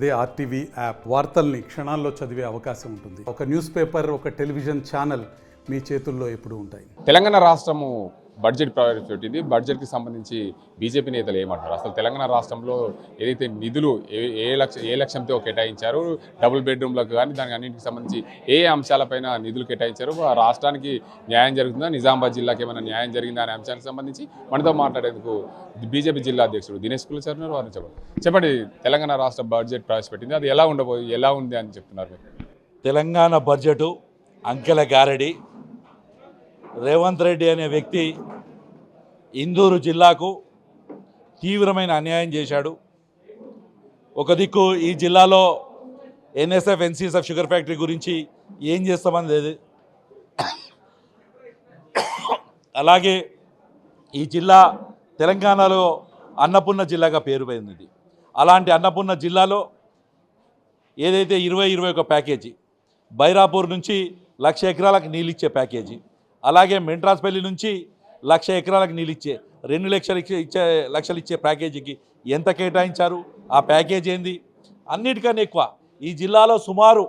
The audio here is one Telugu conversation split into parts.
అదే ఆర్టీవీ యాప్ వార్తల్ని క్షణాల్లో చదివే అవకాశం ఉంటుంది. ఒక న్యూస్ పేపర్, ఒక టెలివిజన్ ఛానల్ మీ చేతుల్లో ఎప్పుడూ ఉంటాయి. తెలంగాణ రాష్ట్రము బడ్జెట్ ప్రవేశపెట్టింది. బడ్జెట్కి సంబంధించి బీజేపీ నేతలు ఏమంటారు? అసలు తెలంగాణ రాష్ట్రంలో ఏదైతే నిధులు ఏ లక్ష్యంతో కేటాయించారు, డబుల్ బెడ్రూమ్లకు కానీ దానికి అన్నింటికి సంబంధించి ఏ అంశాలపైన నిధులు కేటాయించారు, ఆ రాష్ట్రానికి న్యాయం జరుగుతుందా, నిజామాబాద్ జిల్లాకి ఏమైనా న్యాయం జరిగిందా అనే అంశానికి సంబంధించి మనతో మాట్లాడేందుకు బీజేపీ జిల్లా అధ్యక్షుడు దినేష్ కులకర్ణి ఉన్నారు. వారిని చెప్పండి. తెలంగాణ రాష్ట్ర బడ్జెట్ ప్రవేశపెట్టింది, అది ఎలా ఉంది అని చెప్తున్నారు? తెలంగాణ బడ్జెటు అంకెల గారడి. రేవంత్ రెడ్డి అనే వ్యక్తి ఇందూరు జిల్లాకు తీవ్రమైన అన్యాయం చేశాడు. ఒక దిక్కు ఈ జిల్లాలో ఎన్ఎస్ఎఫ్ ఎన్సీఎస్ఎఫ్ షుగర్ ఫ్యాక్టరీ గురించి ఏం చేస్తామని లేదు. అలాగే ఈ జిల్లా తెలంగాణలో అన్నపూర్ణ జిల్లాగా పేరు పోయింది. అలాంటి అన్నపూర్ణ జిల్లాలో ఏదైతే 21 ప్యాకేజీ, బైరాపూర్ నుంచి 1,00,000 ఎకరాలకు నీళ్ళు ఇచ్చే ప్యాకేజీ, అలాగే మెంట్రాస్పల్లి నుంచి 1,00,000 ఎకరాలకు నీళ్ళు ఇచ్చే 2 లక్షలు ఇచ్చే ప్యాకేజీకి ఎంత కేటాయించారు, ఆ ప్యాకేజీ ఏంది? అన్నిటికన్నా ఎక్కువ ఈ జిల్లాలో సుమారు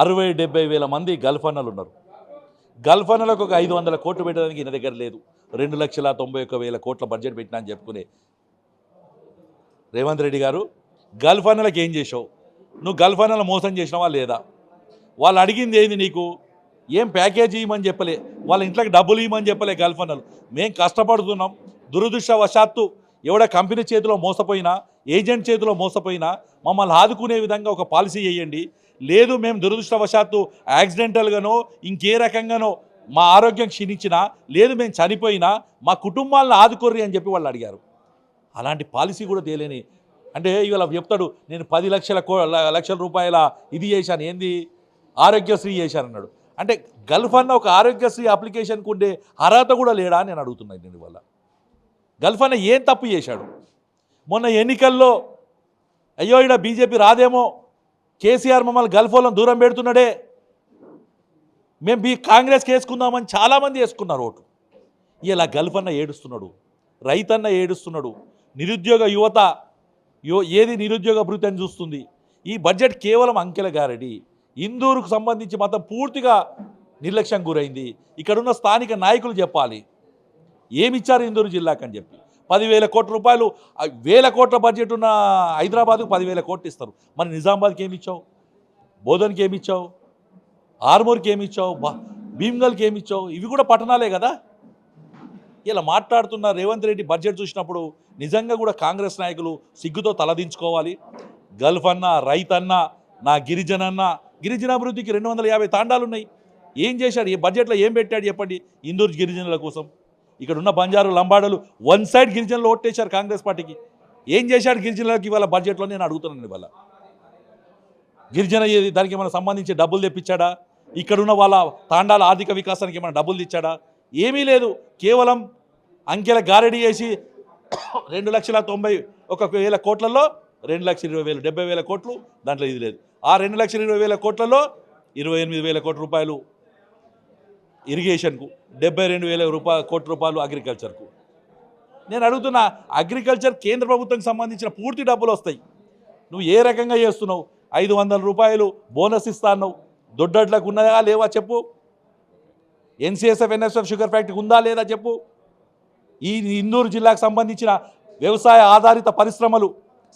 60-70 వేల మంది గల్ఫ్ అన్నలు ఉన్నారు. గల్ఫ్ అన్నలకు ఒక 500 కోట్లు పెట్టడానికి ఈయన దగ్గర లేదు. 2,91,000 కోట్ల బడ్జెట్ పెట్టినా అని చెప్పుకునే రేవంత్ రెడ్డి గారు, గల్ఫ్ అన్నలకు ఏం చేసావు? నువ్వు గల్ఫ్ అన్నలు మోసం చేసినావా లేదా? వాళ్ళు అడిగింది ఏంది? నీకు ఏం ప్యాకేజీ ఇవ్వమని చెప్పలే, వాళ్ళ ఇంట్లోకి డబ్బులు ఇవ్వమని చెప్పలే. గల్ఫ్ అన్నలు మేము కష్టపడుతున్నాం, దురదృష్టవశాత్తు ఎవడ కంపెనీ చేతిలో మోసపోయినా, ఏజెంట్ చేతిలో మోసపోయినా మమ్మల్ని ఆదుకునే విధంగా ఒక పాలసీ వేయండి. లేదు మేము దురదృష్టవశాత్తు యాక్సిడెంటల్గానో ఇంకే రకంగానో మా ఆరోగ్యం క్షీణించినా, లేదు మేము చనిపోయినా మా కుటుంబాలను ఆదుకోర్రి అని చెప్పి వాళ్ళు అడిగారు. అలాంటి పాలసీ కూడా తేలేని అంటే ఇవాళ చెప్తాడు, నేను 10 లక్షల రూపాయల ఇది చేశాను, ఏంది ఆరోగ్యశ్రీ చేశాను అన్నాడు. అంటే గల్ఫ్ అన్న ఒక ఆరోగ్యశ్రీ అప్లికేషన్కి ఉండే అర్హత కూడా లేడా అని నేను అడుగుతున్నాను. దీని వల్ల గల్ఫ్ అన్న ఏం తప్పు చేశాడు? మొన్న ఎన్నికల్లో అయ్యో ఇక్కడ బీజేపీ రాదేమో, కేసీఆర్ మమ్మల్ని గల్ఫ్ వాళ్ళని దూరం పెడుతున్నాడే, మేము కాంగ్రెస్కి వేసుకుందామని చాలామంది వేసుకున్నారు ఓటు. ఇలా గల్ఫ్ అన్న ఏడుస్తున్నాడు, రైతన్న ఏడుస్తున్నాడు, నిరుద్యోగ యువత ఏది నిరుద్యోగ భృతి అని చూస్తుంది. ఈ బడ్జెట్ కేవలం అంకెల గారడి. ఇందూరుకు సంబంధించి మొత్తం పూర్తిగా నిర్లక్ష్యం గురైంది. ఇక్కడున్న స్థానిక నాయకులు చెప్పాలి ఏమిచ్చారు ఇందూరు జిల్లాకు అని చెప్పి. 10,000 కోట్ల రూపాయలు, 1,000 కోట్ల బడ్జెట్ ఉన్న హైదరాబాద్కు 10,000 కోట్లు ఇస్తారు. మరి నిజామాబాద్కి ఏమిచ్చావు? బోధన్కి ఏమిచ్చావు? ఆర్మూర్కి ఏమిచ్చావు? భీమ్గల్కి ఏమిచ్చావు? ఇవి కూడా పట్టణాలే కదా. ఇలా మాట్లాడుతున్న రేవంత్ రెడ్డి బడ్జెట్ చూసినప్పుడు నిజంగా కూడా కాంగ్రెస్ నాయకులు సిగ్గుతో తలదించుకోవాలి. గల్ఫ్ అన్న, రైతన్న, నా గిరిజనాభివృద్ధికి 250 తాండాలు ఉన్నాయి. ఏం చేశాడు? ఈ బడ్జెట్లో ఏం పెట్టాడు చెప్పండి ఇందూరు గిరిజనుల కోసం? ఇక్కడ ఉన్న బంజారు లంబాడలు వన్ సైడ్ గిరిజనులు ఓట్టేశారు కాంగ్రెస్ పార్టీకి. ఏం చేశాడు గిరిజనులకి ఇవాళ బడ్జెట్లో? నేను అడుగుతున్నాను. ఇవాళ గిరిజన దానికి ఏమైనా సంబంధించి డబ్బులు తెప్పించాడా? ఇక్కడున్న వాళ్ళ తాండాల ఆర్థిక వికాసానికి ఏమైనా డబ్బులు తెచ్చాడా? ఏమీ లేదు. కేవలం అంకెల గారడీ చేసి 2,91,000 కోట్లలో 2,20,000 70,000 కోట్లు దాంట్లో ఇది లేదు. ఆ 2,20,000 కోట్లలో 28,000 కోట్ల రూపాయలు ఇరిగేషన్కు, 72,000 కోట్ల రూపాయలు అగ్రికల్చర్కు. నేను అడుగుతున్నా, అగ్రికల్చర్ కేంద్ర ప్రభుత్వానికి సంబంధించిన పూర్తి డబ్బులు వస్తాయి. నువ్వు ఏ రకంగా చేస్తున్నావు? 500 రూపాయలు బోనస్ ఇస్తాను, దొడ్డట్లకు ఉన్నాయా లేవా చెప్పు? ఎన్సీఎస్ఎఫ్ ఎన్ఎస్ఎఫ్ షుగర్ ఫ్యాక్టరీకి ఉందా లేదా చెప్పు? ఈ ఇందూరు జిల్లాకు సంబంధించిన వ్యవసాయ ఆధారిత పరిశ్రమలు,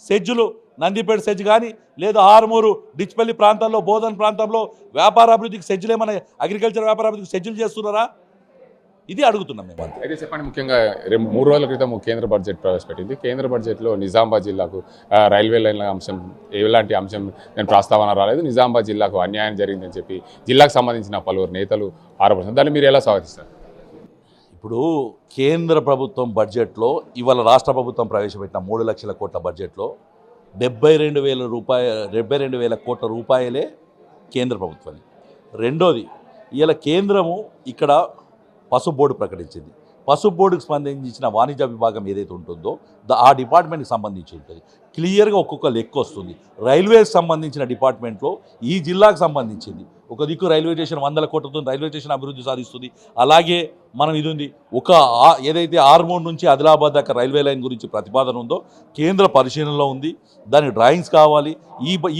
సెజ్జులు, నందిపేట సెజ్ కానీ లేదా ఆర్మూరు డిచ్పల్లి ప్రాంతాల్లో, బోధన్ ప్రాంతంలో వ్యాపార అభివృద్ధికి సెజ్జులు ఏమైనా అగ్రికల్చర్ వ్యాపార అభివృద్ధికి సెజ్జులు చేస్తున్నారా? ఇది అడుగుతున్నాం మేము. అయితే చెప్పండి, ముఖ్యంగా 3 రోజుల క్రితం కేంద్ర బడ్జెట్ ప్రవేశపెట్టింది. కేంద్ర బడ్జెట్లో నిజామాబాద్ జిల్లాకు రైల్వే లైన్ల అంశం, ఎలాంటి అంశం నేను ప్రస్తావన రాలేదు. నిజామాబాద్ జిల్లాకు అన్యాయం జరిగిందని చెప్పి జిల్లాకు సంబంధించిన పలువురు నేతలు ఆరోపిస్తున్నారు. దాన్ని మీరు ఎలా స్వాగతిస్తారు? ఇప్పుడు కేంద్ర ప్రభుత్వం బడ్జెట్లో ఇవాళ రాష్ట్ర ప్రభుత్వం ప్రవేశపెట్టిన 3 లక్షల కోట్ల బడ్జెట్లో 72,000 కోట్ల రూపాయలే కేంద్ర ప్రభుత్వానికి. రెండోది, ఇవాళ కేంద్రము ఇక్కడ పసుపు బోర్డు ప్రకటించింది. పసుపు బోర్డుకు సంబంధించిన వాణిజ్య విభాగం ఏదైతే ఉంటుందో ఆ డిపార్ట్మెంట్కి సంబంధించి ఉంటుంది. క్లియర్గా ఒక్కొక్క లెక్క వస్తుంది. రైల్వేకి సంబంధించిన డిపార్ట్మెంట్లో ఈ జిల్లాకు సంబంధించింది ఒక దిక్కు రైల్వే స్టేషన్ 100 కోట్లతో రైల్వే స్టేషన్ అభివృద్ధి సాధిస్తుంది. అలాగే మనం ఇది ఉంది ఏదైతే ఆర్మూర్ నుంచి ఆదిలాబాద్ దాకా రైల్వే లైన్ గురించి ప్రతిపాదన ఉందో కేంద్ర పరిశీలనలో ఉంది. దానికి డ్రాయింగ్స్ కావాలి.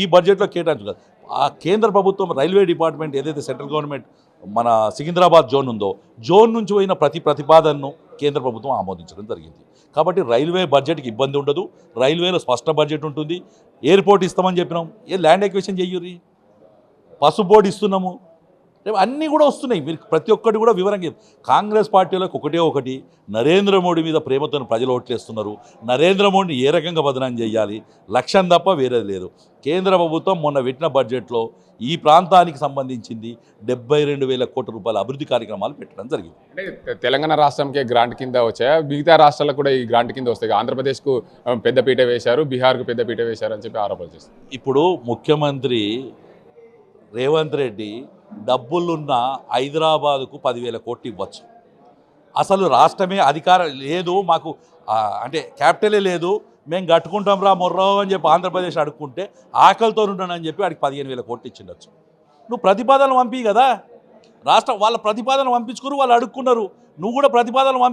ఈ బడ్జెట్లో కేటాయించాలి. ఆ కేంద్ర ప్రభుత్వం రైల్వే డిపార్ట్మెంట్ ఏదైతే సెంట్రల్ గవర్నమెంట్ మన సికింద్రాబాద్ జోన్ ఉందో జోన్ నుంచి పోయిన ప్రతిపాదనను కేంద్ర ప్రభుత్వం ఆమోదించడం జరిగింది. కాబట్టి రైల్వే బడ్జెట్కి ఇబ్బంది ఉండదు. రైల్వేలో స్పష్ట బడ్జెట్ ఉంటుంది. ఎయిర్పోర్ట్ ఇస్తామని చెప్పినాం, ల్యాండ్ ఎక్విజిషన్ చెయ్యుర్రి, పసుపు బోర్డు ఇస్తున్నాము, అన్నీ కూడా వస్తున్నాయి. మీరు ప్రతి ఒక్కటి కూడా వివరంగా కాంగ్రెస్ పార్టీలకు ఒకటి నరేంద్ర మోడీ మీద ప్రేమతో ప్రజలు ఓట్లేస్తున్నారు. నరేంద్ర మోడీని ఏ రకంగా బదనాం చేయాలి లక్ష్యం తప్ప వేరేది లేదు. కేంద్ర ప్రభుత్వం మొన్న పెట్టిన బడ్జెట్లో ఈ ప్రాంతానికి సంబంధించింది 72,000 కోట్ల రూపాయల అభివృద్ధి కార్యక్రమాలు పెట్టడం జరిగింది. అంటే తెలంగాణ రాష్ట్రంకే గ్రాంట్ కింద వచ్చాయా, మిగతా రాష్ట్రాలకు కూడా ఈ గ్రాంట్ కింద వస్తాయి? ఆంధ్రప్రదేశ్కు పెద్దపీట వేశారు, బీహార్కు పెద్దపీట వేశారు అని చెప్పి ఆరోపణలు చేస్తారు. ఇప్పుడు ముఖ్యమంత్రి రేవంత్ రెడ్డి డబ్బులున్న హైదరాబాదుకు 10,000 కోట్లు ఇవ్వచ్చు. అసలు రాష్ట్రమే అధికారం లేదు మాకు, అంటే క్యాపిటలే లేదు, మేము కట్టుకుంటాం రా మొర్రో అని చెప్పి ఆంధ్రప్రదేశ్ అడుక్కుంటే ఆకలితో ఉంటానని చెప్పి వాడికి 15,000 కోట్లు ఇచ్చిండొచ్చు. నువ్వు ప్రతిపాదనలు పంపి కదా, రాష్ట్రం వాళ్ళ ప్రతిపాదనలు పంపించుకున్నారు, వాళ్ళు అడుక్కున్నారు, నువ్వు కూడా ప్రతిపాదనలు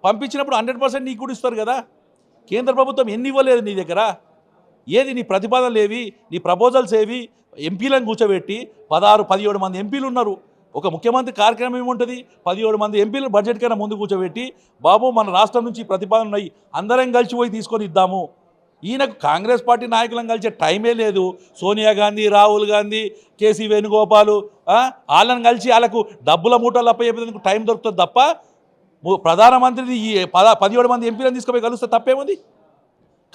పంపించినప్పుడు 100% నీకు కూడా ఇస్తారు కదా. కేంద్ర ప్రభుత్వం ఎన్ని ఇవ్వలేదు నీ దగ్గర? ఏది నీ ప్రతిపాదనలు ఏవి, నీ ప్రపోజల్స్ ఏవి? ఎంపీలను కూర్చోబెట్టి 17 మంది ఎంపీలు ఉన్నారు. ఒక ముఖ్యమంత్రి కార్యక్రమం ఏముంటుంది? 17 మంది ఎంపీలు బడ్జెట్ కన్నా ముందు కూర్చోబెట్టి బాబు మన రాష్ట్రం నుంచి ప్రతిపాదన ఉన్నాయి, అందరం కలిసిపోయి తీసుకొని ఇద్దాము. ఈయనకు కాంగ్రెస్ పార్టీ నాయకులను కలిసే టైమే లేదు. సోనియా గాంధీ, రాహుల్ గాంధీ, కేసీ వేణుగోపాలు వాళ్ళని కలిసి వాళ్ళకు డబ్బుల మూటలు అప్పయ్యేందుకు టైం దొరుకుతుంది తప్ప ప్రధానమంత్రిని ఈ 17 మంది ఎంపీలను తీసుకుపోయి కలుస్తే తప్పేముంది?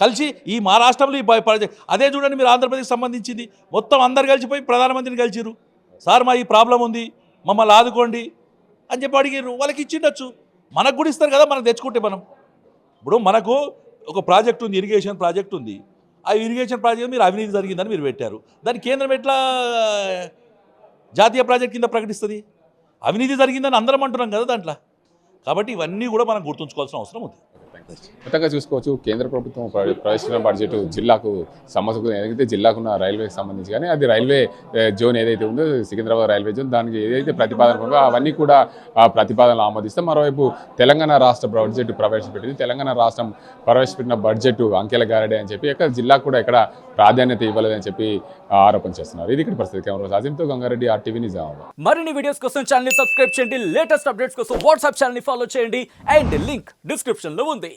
కలిసి ఈ మా రాష్ట్రంలో అదే చూడండి, మీరు ఆంధ్రప్రదేశ్కి సంబంధించింది మొత్తం అందరు కలిసిపోయి ప్రధానమంత్రిని కలిసిరు. సార్ మా ఈ ప్రాబ్లం ఉంది, మమ్మల్ని ఆదుకోండి అని చెప్పి అడిగారు. వాళ్ళకి ఇచ్చిండొచ్చు, మనకు కూడా ఇస్తారు కదా. మనం తెచ్చుకుంటే ఇప్పుడు మనకు ఒక ప్రాజెక్ట్ ఉంది, ఇరిగేషన్ ప్రాజెక్ట్ ఉంది. ఆ ఇరిగేషన్ ప్రాజెక్ట్ మీరు అవినీతి జరిగిందని మీరు పెట్టారు. దాన్ని కేంద్రం ఎట్లా జాతీయ ప్రాజెక్ట్ కింద ప్రకటిస్తుంది? అవినీతి జరిగిందని అందరం అంటున్నాం కదా దాంట్లో. కాబట్టి ఇవన్నీ కూడా మనం గుర్తుంచుకోవాల్సిన అవసరం ఉంది. మొత్తంగా చూసుకోవచ్చు, కేంద్ర ప్రభుత్వం ప్రవేశించిన బడ్జెట్ జిల్లాకు సమస్య ఏదైతే జిల్లాకున్న రైల్వేకి సంబంధించి కానీ అది రైల్వే జోన్ ఏదైతే ఉందో సికింద్రాబాద్ రైల్వే జోన్, దానికి ఏదైతే ప్రతిపాదన ఉందో అవన్నీ కూడా ప్రతిపాదనలు ఆమోదిస్తే మరోవైపు తెలంగాణ రాష్ట్ర బడ్జెట్ ప్రవేశపెట్టింది. తెలంగాణ రాష్ట్రం ప్రవేశపెట్టిన బడ్జెట్ అంకెల గారడే అని చెప్పి ఎక్కడ జిల్లాకు కూడా ఎక్కడ ప్రాధాన్యత ఇవ్వలేదని చెప్పి ఆరోపణ చేస్తున్నారు. ఇది ఇక్కడ పరిస్థితి. కెమెరా అజింతో గంగారెడ్డి, RTV నిజామాబాద్. మరిన్ని వీడియోస్ కోసం ఛానల్ ని సబ్స్క్రైబ్ చేయండి, లేటెస్ట్ అప్డేట్స్ కోసం వాట్సాప్ ఛానల్ ని ఫాలో చేయండి అండ్ లింక్ డిస్క్రిప్షన్ లో ఉంది.